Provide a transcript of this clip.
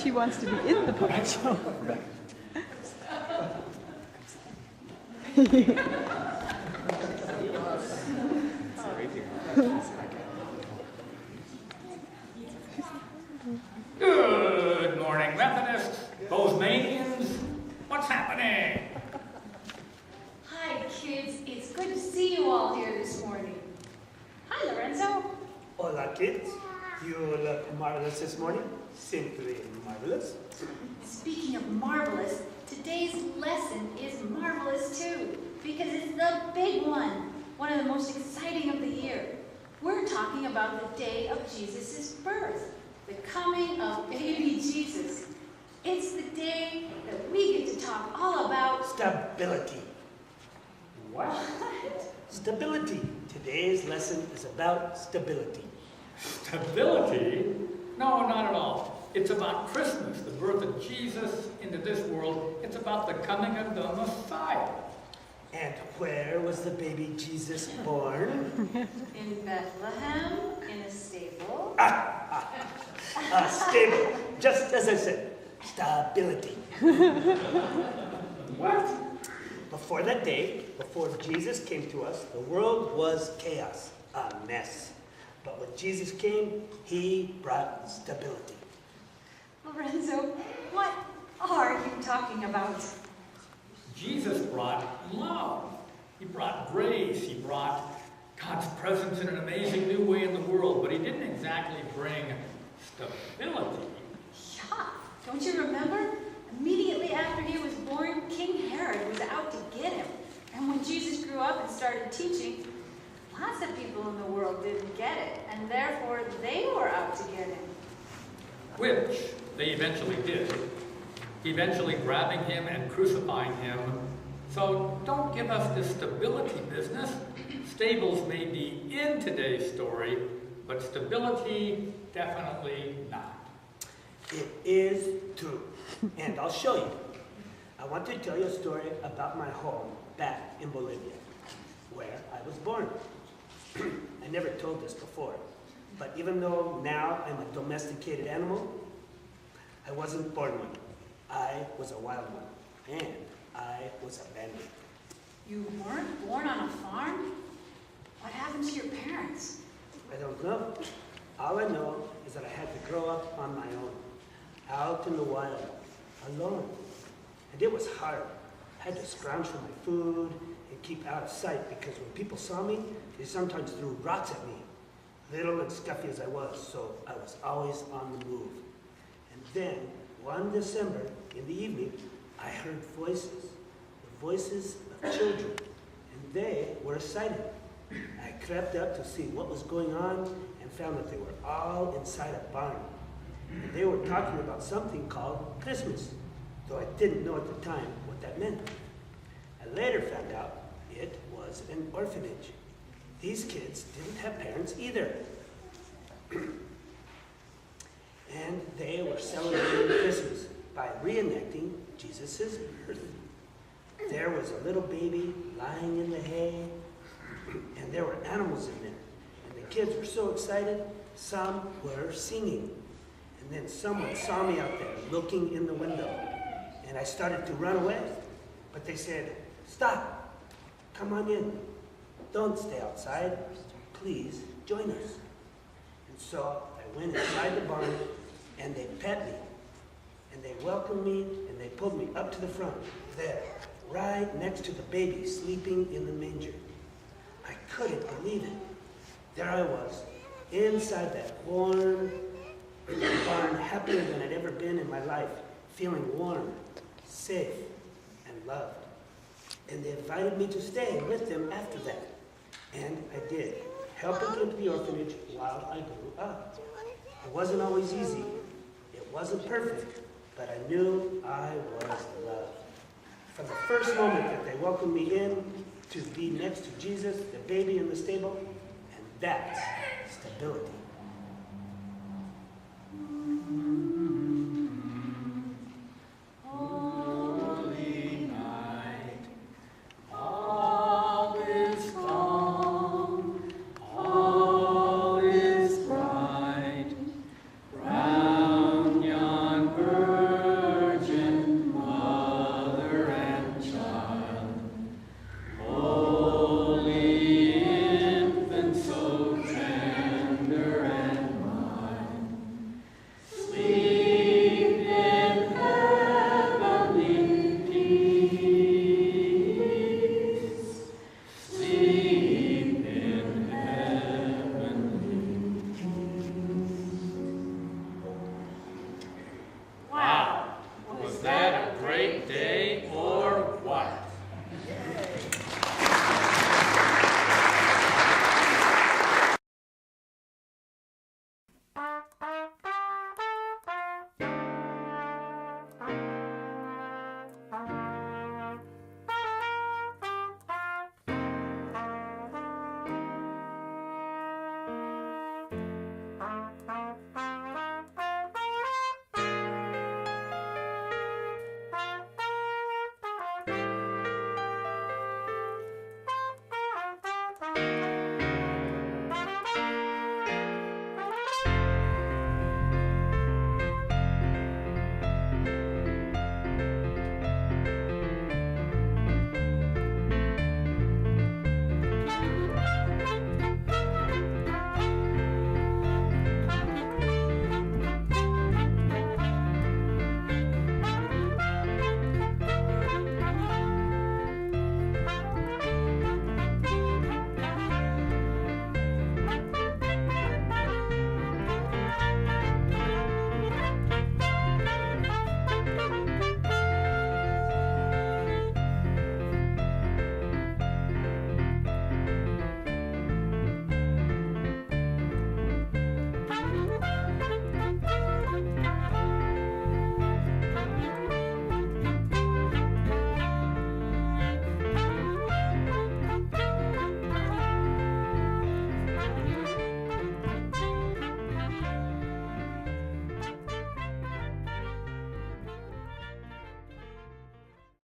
She wants to be in the puppet show. Good morning, Methodists, Bosmanians. What's happening? Hi, kids. It's good to see you all here this morning. Hi, Lorenzo. Hola, kids. You look marvelous this morning. Simply marvelous. Speaking of marvelous, today's lesson is marvelous too, because it's the big one of the most exciting of the year. We're talking about the day of Jesus' birth, the coming of baby Jesus. It's the day that we get to talk all about Stability. What? Stability. Today's lesson is about stability. Stability? No, not at all. It's about Christmas, the birth of Jesus into this world. It's about the coming of the Messiah. And where was the baby Jesus born? in Bethlehem, in a stable. Stable. Just as I said. Stability. What? Before that day, before Jesus came to us, the world was chaos, a mess. But when Jesus came, he brought stability. Lorenzo, what are you talking about? Jesus brought love. He brought grace. He brought God's presence in an amazing new way in the world. But he didn't exactly bring stability. Yeah, don't you remember? Immediately after he was born, King Herod was out to get him. And when Jesus grew up and started teaching, lots of people in the world didn't get it, and therefore they were out to get him. Which they eventually did. Eventually grabbing him and crucifying him. So don't give us this stability business. Stables may be in today's story, but stability definitely not. It is true. And I'll show you. I want to tell you a story about my home back in Bolivia, where I was born. I never told this before, but even though now I'm a domesticated animal, I wasn't born one. I was a wild one, and I was abandoned. You weren't born on a farm? What happened to your parents? I don't know. All I know is that I had to grow up on my own, out in the wild, alone. And it was hard. I had to scrounge for my food and keep out of sight because when people saw me, they sometimes threw rocks at me, little and stuffy as I was, so I was always on the move. And then, one December, in the evening, I heard voices, the voices of children, and they were excited. I crept up to see what was going on and found that they were all inside a barn. And they were talking about something called Christmas, though I didn't know at the time what that meant. I later found out it was an orphanage. These kids didn't have parents either. And they were celebrating Christmas by reenacting Jesus' birth. There was a little baby lying in the hay, and there were animals in there. And the kids were so excited, some were singing. And then someone saw me out there looking in the window, and I started to run away. But they said, "Stop, come on in. Don't stay outside. Please join us." And so I went inside the barn, and they pet me, and they welcomed me, and they pulled me up to the front, there, right next to the baby sleeping in the manger. I couldn't believe it. There I was, inside that warm barn, happier than I'd ever been in my life, feeling warm, safe, and loved. And they invited me to stay with them after that. And I did, helping into the orphanage while I grew up. It wasn't always easy. It wasn't perfect, but I knew I was loved. From the first moment that they welcomed me in to be next to Jesus, the baby in the stable, and that's stability. Holy night, all is calm, all is bright, Bye.